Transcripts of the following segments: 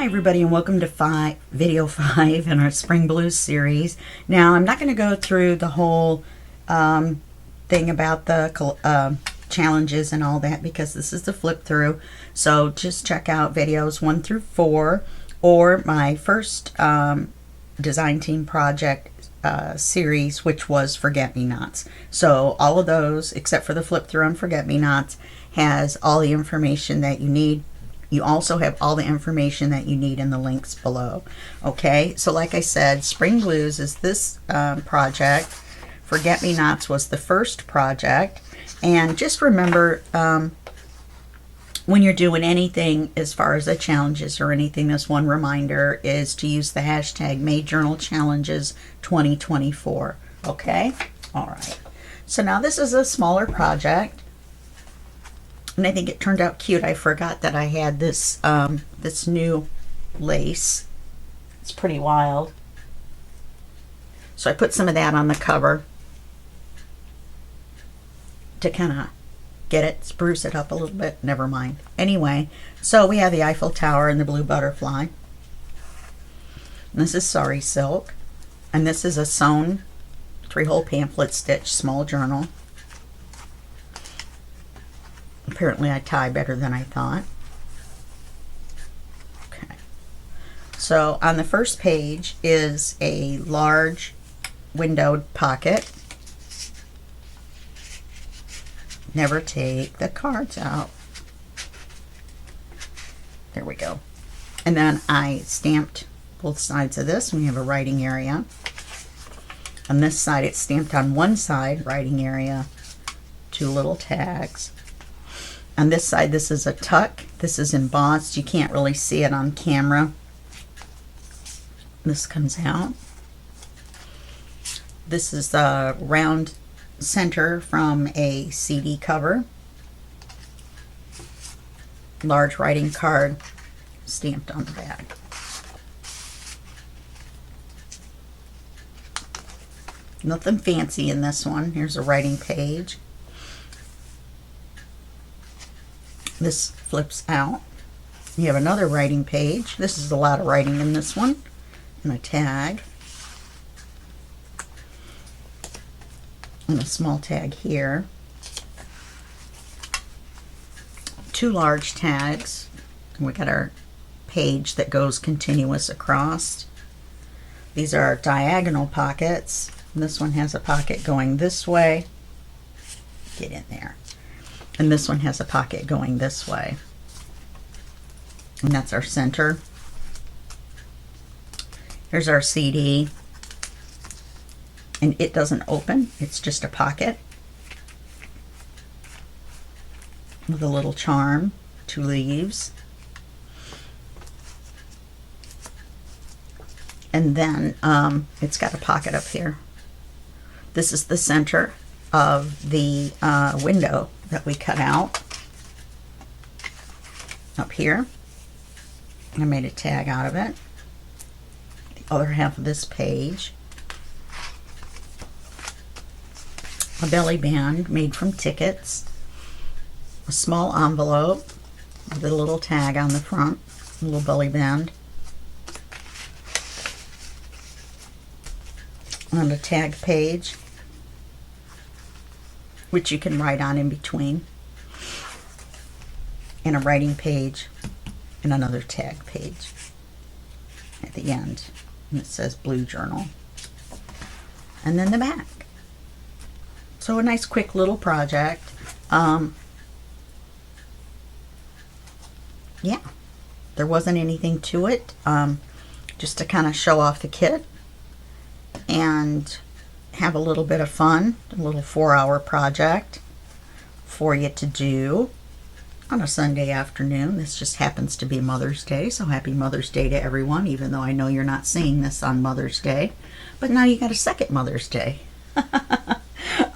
everybody, and welcome to video 5 in our Spring Blues series. Now I'm not going to go through the whole thing about the challenges and all that, because this is the flip through. So just check out videos 1 through 4 or my first design team project series, which was Forget-Me-Nots. So all of those except for the flip through on Forget-Me-Nots has all the information that you need. You also have all the information that you need in the links below. Okay, so like I said, Spring Blues is this project. Forget-Me-Nots was the first project. And just remember, when you're doing anything as far as the challenges or anything, this one reminder is to use the hashtag MadeJournalChallenges2024. Okay, all right. So now this is a smaller project. And I think it turned out cute. I forgot that I had this this new lace. It's pretty wild. So I put some of that on the cover to kind of get it, spruce it up a little bit. Never mind. Anyway, so we have the Eiffel Tower and the blue butterfly. And this is Sari Silk. And this is a sewn 3-hole pamphlet stitch small journal. Apparently I tie better than I thought. Okay. So on the first page is a large windowed pocket. Never take the cards out. There we go. And then I stamped both sides of this. We have a writing area. On this side it's stamped on one side, writing area, 2 little tags. On this side, this is a tuck. This is embossed. You can't really see it on camera. This comes out. This is a round center from a CD cover. Large writing card stamped on the back. Nothing fancy in this one. Here's a writing page. This flips out. You have another writing page. This is a lot of writing in this one. And a tag. And a small tag here. 2 large tags. And we got our page that goes continuous across. These are diagonal pockets. And this one has a pocket going this way. Get in there. And this one has a pocket going this way. And that's our center. Here's our CD. And it doesn't open. It's just a pocket with a little charm, 2 leaves. And then it's got a pocket up here. This is the center of the window that we cut out up here. I made a tag out of it. The other half of this page. A belly band made from tickets. A small envelope with a little tag on the front. A little belly band. On a tag page, which you can write on in between, and a writing page and another tag page at the end, and it says Blue Journal, and then the back. So a nice quick little project. Yeah, there wasn't anything to it, just to kind of show off the kit and have a little bit of fun. A little 4-hour project for you to do on a Sunday afternoon. This just happens to be Mother's Day, so happy Mother's Day to everyone, even though I know you're not seeing this on Mother's Day. But now you got a second Mother's Day.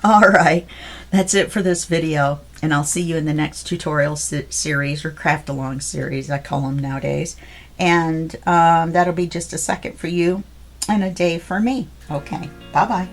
All right, that's it for this video, and I'll see you in the next tutorial series, or craft along series, I call them nowadays. And that'll be just a second for you and a day for me. Okay, bye-bye.